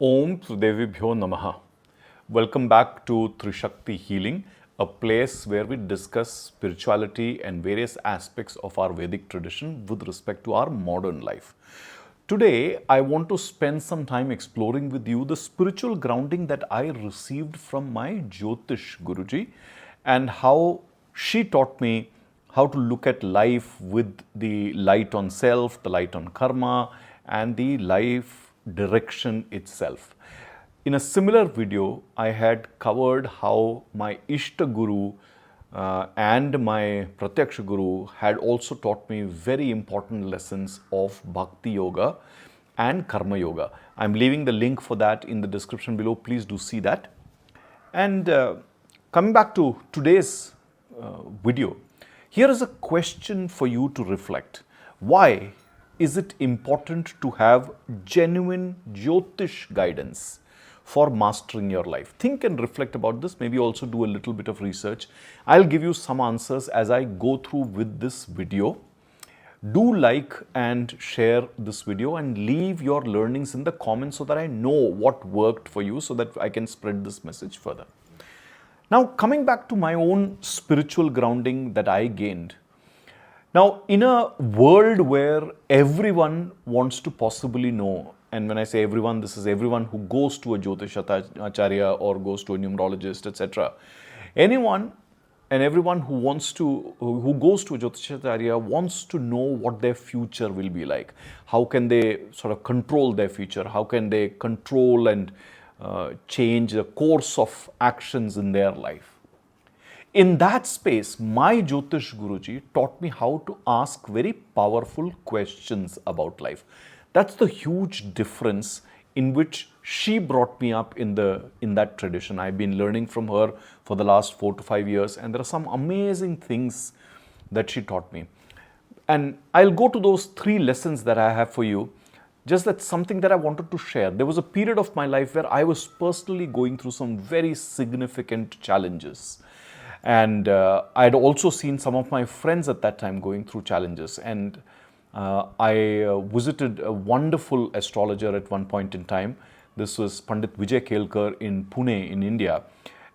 Om Devibhyo Namaha. Welcome back to Trishakti Healing, a place where we discuss spirituality and various aspects of our Vedic tradition with respect to our modern life. Today, I want to spend some time exploring with you the spiritual grounding that I received from my Jyotish Guruji and how she taught me how to look at life with the light on self, the light on karma, and the life direction itself. In a similar video, I had covered how my Ishta Guru and my Pratyaksha Guru had also taught me very important lessons of Bhakti Yoga and Karma Yoga. I'm leaving the link for that in the description below. Please do see that. And coming back to today's video, here is a question for you to reflect. Why is it important to have genuine Jyotish guidance for mastering your life? Think and reflect about this. Maybe also do a little bit of research. I'll give you some answers as I go through with this video. Do like and share this video and leave your learnings in the comments so that I know what worked for you so that I can spread this message further. Now, coming back to my own spiritual grounding that I gained. Now, in a world where everyone wants to possibly know, and when I say everyone, this is everyone who goes to a Jyotishacharya or goes to a numerologist, etc. Anyone and everyone who goes to a Jyotishacharya wants to know what their future will be like. How can they sort of control their future? How can they control and change the course of actions in their life? In that space, my Jyotish Guruji taught me how to ask very powerful questions about life. That's the huge difference in which she brought me up in that tradition. I've been learning from her for the last 4 to 5 years, and there are some amazing things that she taught me. And I'll go to those 3 lessons that I have for you. Just that's something that I wanted to share. There was a period of my life where I was personally going through some very significant challenges. And I had also seen some of my friends at that time going through challenges. And I visited a wonderful astrologer at one point in time. This was Pandit Vijay Kelkar in Pune in India.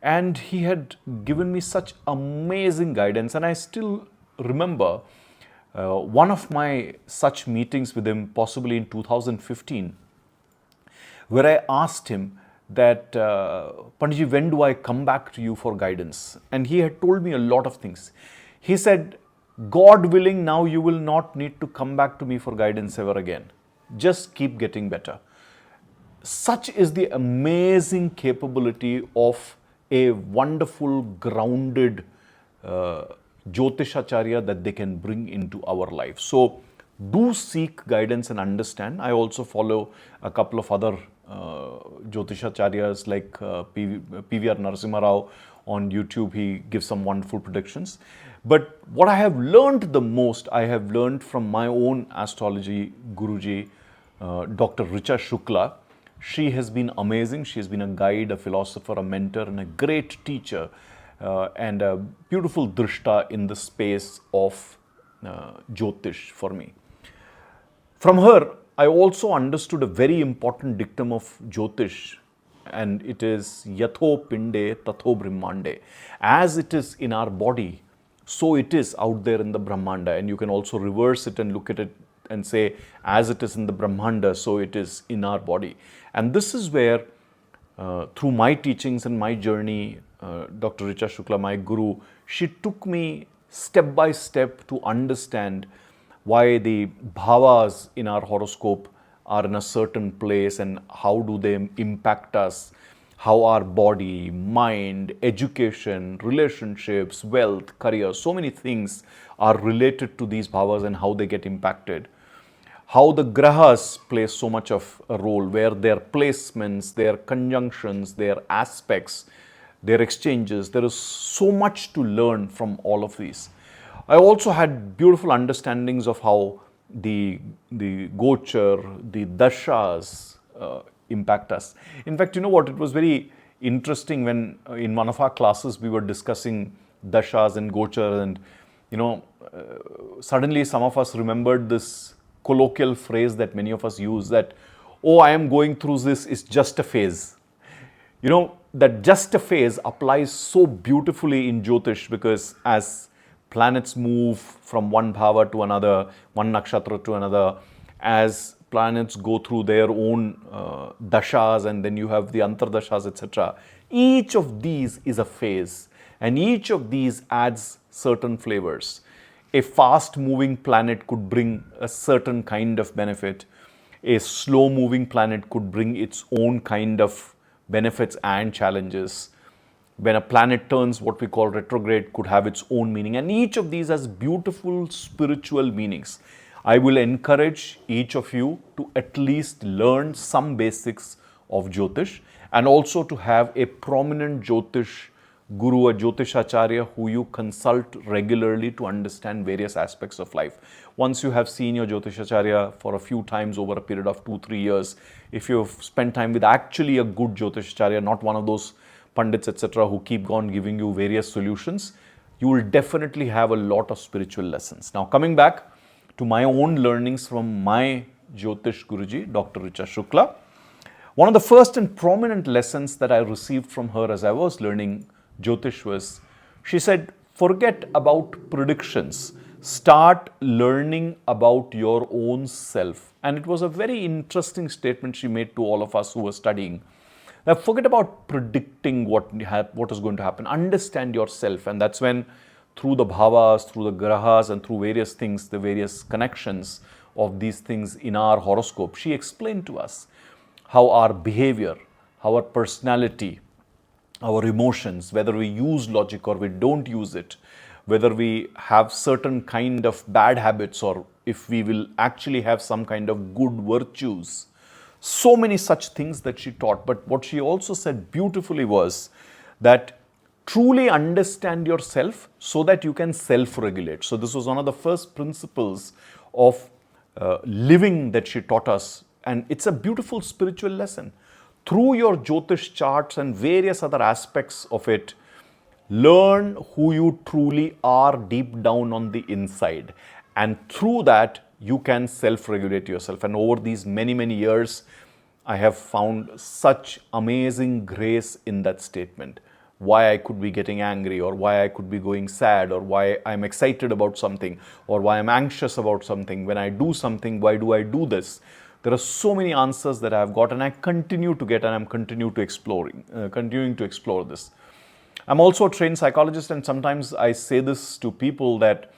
And he had given me such amazing guidance. And I still remember one of my such meetings with him, possibly in 2015, where I asked him that, Panditji, when do I come back to you for guidance? And he had told me a lot of things. He said, God willing, now you will not need to come back to me for guidance ever again. Just keep getting better. Such is the amazing capability of a wonderful, grounded Jyotishacharya that they can bring into our life. So, do seek guidance and understand. I also follow a couple of other Jyotishacharyas like PVR Narasimha Rao on YouTube. He gives some wonderful predictions. But what I have learned the most, I have learned from my own astrology Guruji, Dr. Richa Shukla. She has been amazing. She has been a guide, a philosopher, a mentor, and a great teacher, and a beautiful drishta in the space of Jyotish for me. From her, I also understood a very important dictum of Jyotish, and it is Yatho Pinde Tatho Brahmande. As it is in our body, so it is out there in the Brahmanda. And you can also reverse it and look at it and say, as it is in the Brahmanda, so it is in our body. And this is where, through my teachings and my journey, Dr. Richa Shukla, my guru, she took me step by step to understand why the bhavas in our horoscope are in a certain place and how do they impact us, how our body, mind, education, relationships, wealth, career, so many things are related to these bhavas and how they get impacted. How the grahas play so much of a role, where their placements, their conjunctions, their aspects, their exchanges. There is so much to learn from all of these. I also had beautiful understandings of how the gochar, the dashas impact us. In fact, you know what, it was very interesting when in one of our classes we were discussing dashas and gochar, and suddenly some of us remembered this colloquial phrase that many of us use, that oh, I am going through this, it's just a phase. You know, that just a phase applies so beautifully in Jyotish, because as planets move from one bhava to another, one nakshatra to another, as planets go through their own dashas, and then you have the antardashas, etc. Each of these is a phase, and each of these adds certain flavors. A fast moving planet could bring a certain kind of benefit. A slow moving planet could bring its own kind of benefits and challenges. When a planet turns what we call retrograde, could have its own meaning, and each of these has beautiful spiritual meanings. I will encourage each of you to at least learn some basics of Jyotish, and also to have a prominent Jyotish Guru, a Jyotishacharya, who you consult regularly to understand various aspects of life. Once you have seen your Jyotishacharya for a few times over a period of 2-3 years, if you've spent time with actually a good Jyotishacharya, not one of those pundits, etc., who keep on giving you various solutions, you will definitely have a lot of spiritual lessons. Now, coming back to my own learnings from my Jyotish Guruji, Dr. Richa Shukla, one of the first and prominent lessons that I received from her as I was learning Jyotish was, she said, forget about predictions, start learning about your own self. And it was a very interesting statement she made to all of us who were studying. Now, forget about predicting what is going to happen. Understand yourself. And that's when, through the bhavas, through the grahas, and through various things, the various connections of these things in our horoscope, she explained to us how our behavior, our personality, our emotions, whether we use logic or we don't use it, whether we have certain kind of bad habits or if we will actually have some kind of good virtues. So many such things that she taught. But what she also said beautifully was that truly understand yourself so that you can self-regulate. So this was one of the first principles of living that she taught us. And it's a beautiful spiritual lesson. Through your Jyotish charts and various other aspects of it, learn who you truly are deep down on the inside. And through that, you can self-regulate yourself. And over these many, many years, I have found such amazing grace in that statement. Why I could be getting angry, or why I could be going sad, or why I'm excited about something, or why I'm anxious about something. When I do something, why do I do this? There are so many answers that I have got, and I continue to get, and I'm continuing to explore this. I'm also a trained psychologist, and sometimes I say this to people that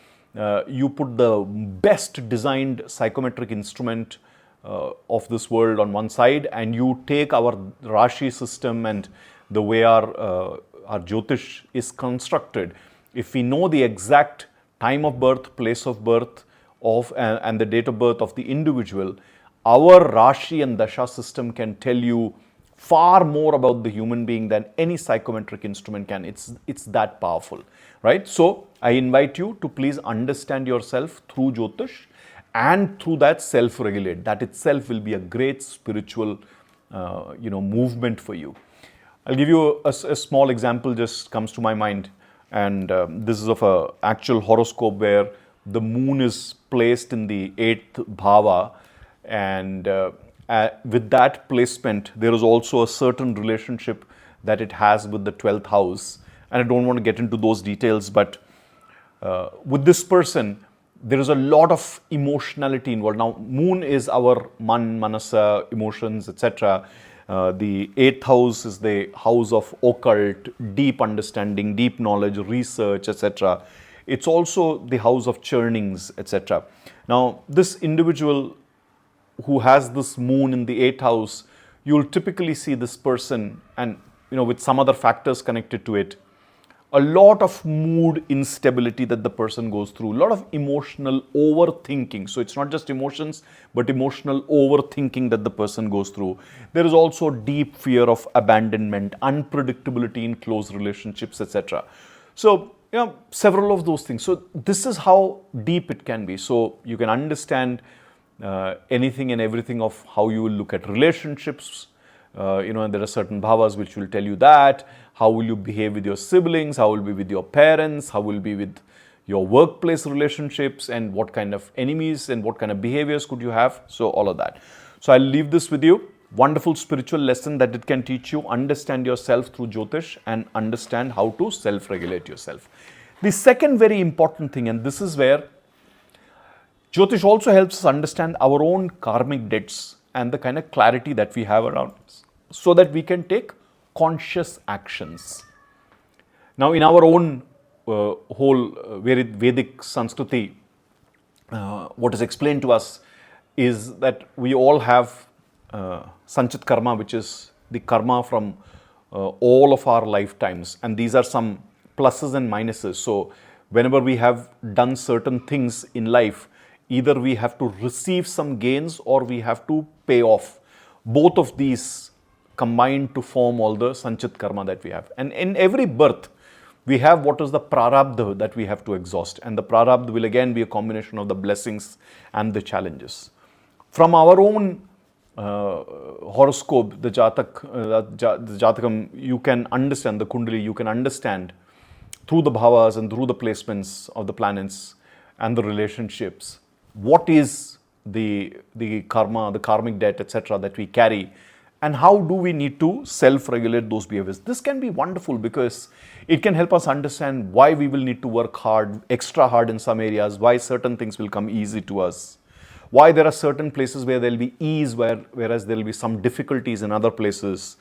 you put the best designed psychometric instrument of this world on one side, and you take our Rashi system and the way our Jyotish is constructed. If we know the exact time of birth, place of birth of and the date of birth of the individual, our Rashi and Dasha system can tell you far more about the human being than any psychometric instrument can. It's that powerful, right? So I invite you to please understand yourself through Jyotish, and through that self-regulate. That itself will be a great spiritual movement for you. I'll give you a small example, just comes to my mind, and this is of an actual horoscope where the moon is placed in the 8th bhava, and with that placement, there is also a certain relationship that it has with the 12th house. And I don't want to get into those details, but with this person, there is a lot of emotionality involved. Now, moon is our manasa, emotions, etc. The 8th house is the house of occult, deep understanding, deep knowledge, research, etc. It's also the house of churnings, etc. Now, this individual who has this moon in the 8th house, you'll typically see this person, and with some other factors connected to it, a lot of mood instability that the person goes through, a lot of emotional overthinking. So it's not just emotions, but emotional overthinking that the person goes through. There is also deep fear of abandonment, unpredictability in close relationships, etc. So, several of those things. So this is how deep it can be. So you can understand anything and everything of how you will look at relationships. And there are certain bhavas which will tell you that. How will you behave with your siblings? How will you be with your parents? How will you be with your workplace relationships? And what kind of enemies and what kind of behaviors could you have? So all of that. So I'll leave this with you. Wonderful spiritual lesson that it can teach you. Understand yourself through Jyotish and understand how to self-regulate yourself. The second very important thing, and this is where Jyotish also helps us understand our own karmic debts and the kind of clarity that we have around us, so that we can take conscious actions. Now, in our own whole Vedic Sanskriti, what is explained to us is that we all have Sanchit karma, which is the karma from all of our lifetimes, and these are some pluses and minuses. So, whenever we have done certain things in life, either we have to receive some gains or we have to pay off. Both of these combine to form all the Sanchit karma that we have. And in every birth, we have what is the Prarabdha that we have to exhaust. And the Prarabdha will again be a combination of the blessings and the challenges. From our own horoscope, the Jatakam, you can understand, the Kundali, you can understand through the bhavas and through the placements of the planets and the relationships, what is the karma, the karmic debt, etc. that we carry, and how do we need to self-regulate those behaviors. This can be wonderful because it can help us understand why we will need to work hard, extra hard in some areas, why certain things will come easy to us, why there are certain places where there will be ease, whereas there will be some difficulties in other places.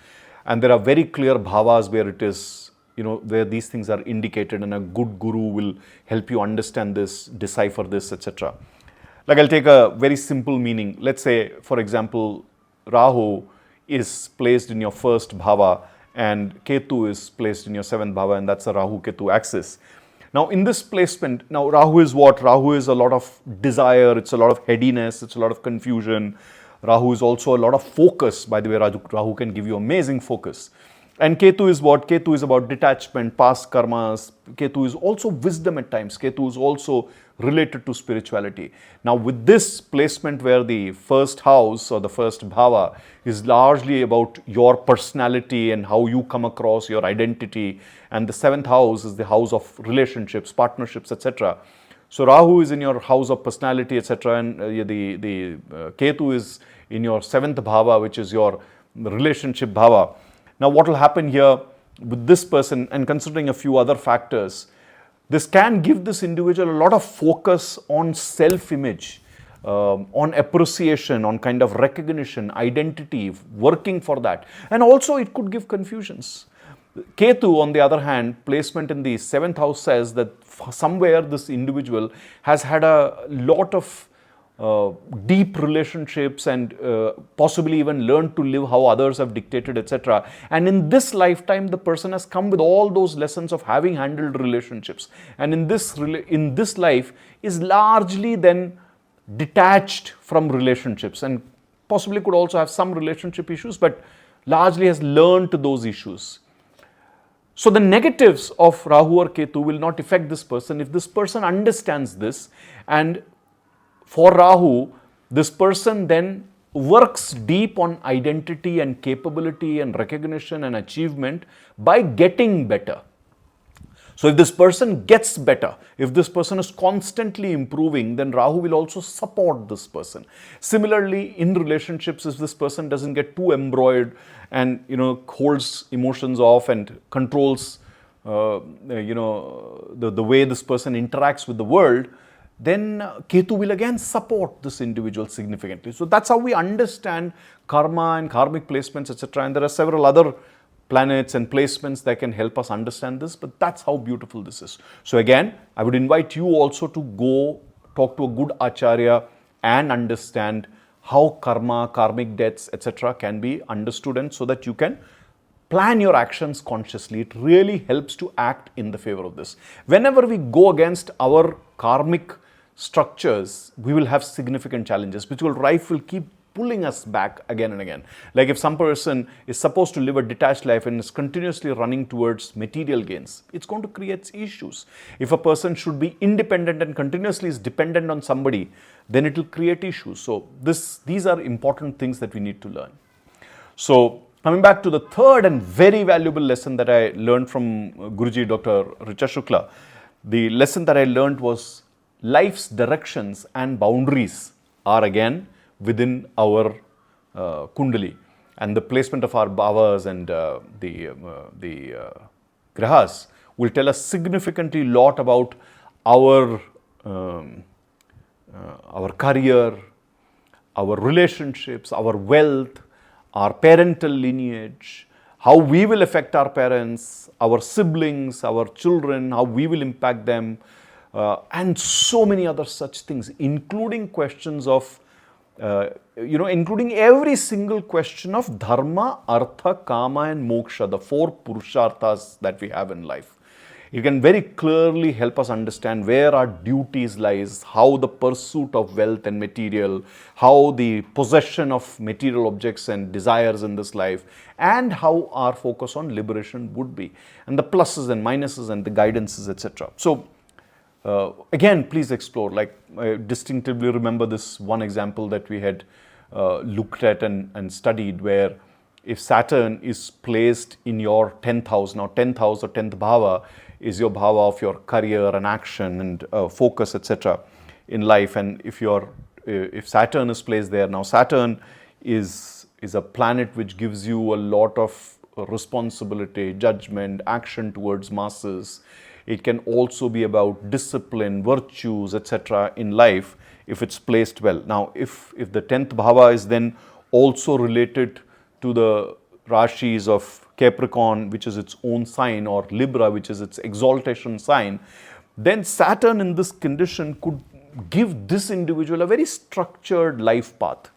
And there are very clear bhavas where it is, where these things are indicated, and a good guru will help you understand this, decipher this, etc. Like, I'll take a very simple meaning. Let's say, for example, Rahu is placed in your first bhava and Ketu is placed in your seventh bhava, and that's a Rahu-Ketu axis. Now, in this placement, now Rahu is what? Rahu is a lot of desire, it's a lot of headiness, it's a lot of confusion. Rahu is also a lot of focus. By the way, Rahu can give you amazing focus. And Ketu is what? Ketu is about detachment, past karmas. Ketu is also wisdom at times. Ketu is also related to spirituality. Now, with this placement where the first house or the first bhava is largely about your personality and how you come across, your identity, and the seventh house is the house of relationships, partnerships, etc. So, Rahu is in your house of personality, etc. and the Ketu is in your seventh bhava, which is your relationship bhava. Now, what will happen here with this person, and considering a few other factors, this can give this individual a lot of focus on self-image, on appreciation, on kind of recognition, identity, working for that. And also it could give confusions. Ketu, on the other hand, placement in the seventh house says that somewhere this individual has had a lot of deep relationships and possibly even learned to live how others have dictated, etc. And in this lifetime, the person has come with all those lessons of having handled relationships. And in this life is largely then detached from relationships, and possibly could also have some relationship issues, but largely has learned those issues. So the negatives of Rahu or Ketu will not affect this person if this person understands this. And for Rahu, this person then works deep on identity and capability and recognition and achievement by getting better. So if this person gets better, if this person is constantly improving, then Rahu will also support this person. Similarly, in relationships, if this person doesn't get too embroiled and holds emotions off and controls the way this person interacts with the world, then Ketu will again support this individual significantly. So that's how we understand karma and karmic placements, etc. And there are several other planets and placements that can help us understand this, but that's how beautiful this is. So again, I would invite you also to go talk to a good acharya and understand how karma, karmic debts, etc. can be understood, and so that you can plan your actions consciously. It really helps to act in the favor of this. Whenever we go against our karmic structures, we will have significant challenges, which will keep pulling us back again and again. Like if some person is supposed to live a detached life and is continuously running towards material gains, it's going to create issues. If a person should be independent and continuously is dependent on somebody, then it will create issues. So these are important things that we need to learn. So coming back to the third and very valuable lesson that I learned from Guruji Dr. Richa Shukla, the lesson that I learned was life's directions and boundaries are again within our Kundali, and the placement of our bhavas and the grahas will tell us significantly lot about our career, our relationships, our wealth, our parental lineage, how we will affect our parents, our siblings, our children, how we will impact them, and so many other such things, including questions of, including every single question of dharma, artha, kama, and moksha, the four purusharthas that we have in life. It can very clearly help us understand where our duties lies, how the pursuit of wealth and material, how the possession of material objects and desires in this life, and how our focus on liberation would be, and the pluses and minuses and the guidances, etc. So, again, please explore. Like, I distinctively remember this one example that we had looked at and studied, where if Saturn is placed in your 10th house, now 10th house or 10th bhava is your bhava of your career and action and focus, etc. in life. And if Saturn is placed there, now Saturn is a planet which gives you a lot of responsibility, judgment, action towards masses. It can also be about discipline, virtues, etc. in life if it's placed well. Now, if the 10th bhava is then also related to the rashis of Capricorn, which is its own sign, or Libra, which is its exaltation sign, then Saturn in this condition could give this individual a very structured life path.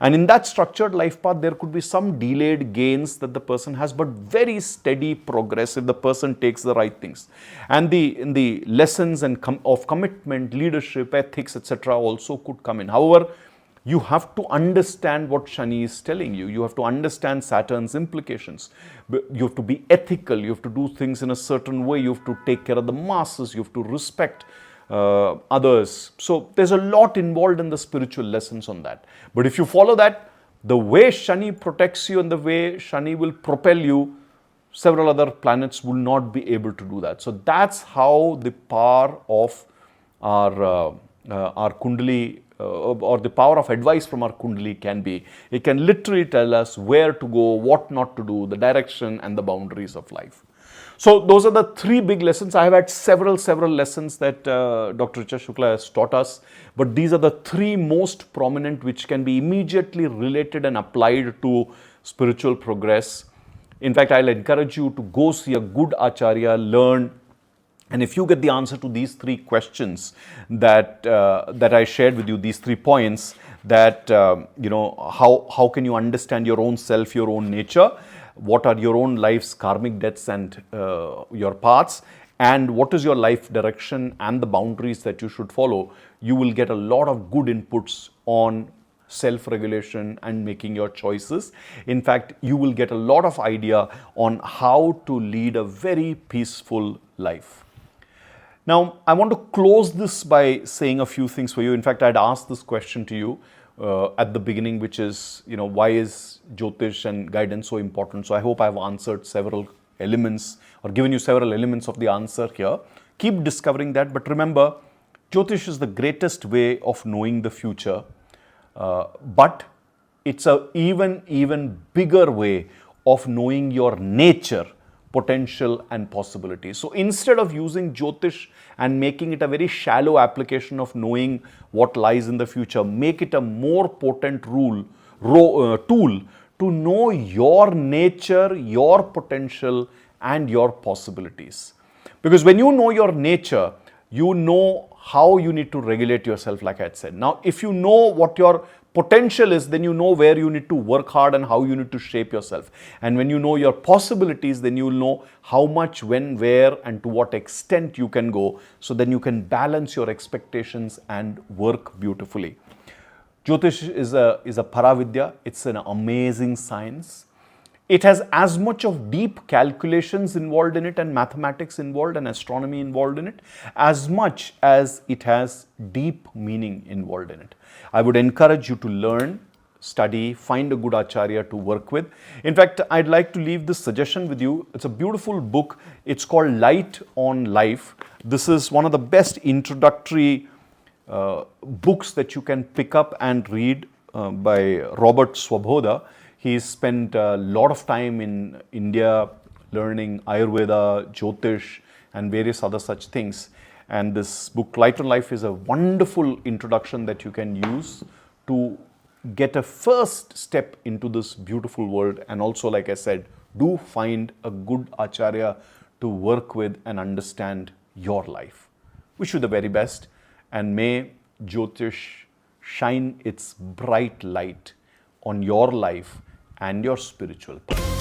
And in that structured life path, there could be some delayed gains that the person has, but very steady progress if the person takes the right things. And the lessons of commitment, leadership, ethics, etc. also could come in. However, you have to understand what Shani is telling you. You have to understand Saturn's implications. You have to be ethical. You have to do things in a certain way. You have to take care of the masses. You have to respect others. So there's a lot involved in the spiritual lessons on that. But if you follow that, the way Shani protects you and the way Shani will propel you, several other planets will not be able to do that. So that's how the power of our Kundali, or the power of advice from our Kundali can be. It can literally tell us where to go, what not to do, the direction and the boundaries of life. So those are the three big lessons. I have had several lessons that Dr. Richa Shukla has taught us, but these are the three most prominent which can be immediately related and applied to spiritual progress. In fact, I'll encourage you to go see a good acharya, learn. And if you get the answer to these three questions that I shared with you, these 3 points, that how can you understand your own self, your own nature, what are your own life's karmic debts and your paths, and what is your life direction and the boundaries that you should follow, you will get a lot of good inputs on self-regulation and making your choices. In fact, you will get a lot of idea on how to lead a very peaceful life. Now, I want to close this by saying a few things for you. In fact, I'd asked this question to you at the beginning, which is, why is Jyotish and guidance so important? So I hope I've answered several elements or given you several elements of the answer here. Keep discovering that. But remember, Jyotish is the greatest way of knowing the future. But it's an even bigger way of knowing your nature, potential and possibility. So instead of using Jyotish and making it a very shallow application of knowing what lies in the future, make it a more potent tool to know your nature, your potential and your possibilities. Because when you know your nature, you know how you need to regulate yourself, like I had said. Now, if you know what your potential is, then you know where you need to work hard and how you need to shape yourself. And when you know your possibilities, then you will know how much, when, where, and to what extent you can go. So then you can balance your expectations and work beautifully. Jyotish is a Paravidya. It's an amazing science. It has as much of deep calculations involved in it and mathematics involved and astronomy involved in it, as much as it has deep meaning involved in it. I would encourage you to learn, study, find a good acharya to work with. In fact, I'd like to leave this suggestion with you. It's a beautiful book. It's called Light on Life. This is one of the best introductory books that you can pick up and read by Robert Swoboda. He spent a lot of time in India learning Ayurveda, Jyotish, and various other such things. And this book, Light on Life, is a wonderful introduction that you can use to get a first step into this beautiful world. And also, like I said, do find a good acharya to work with and understand your life. Wish you the very best, and may Jyotish shine its bright light on your life and your spiritual path.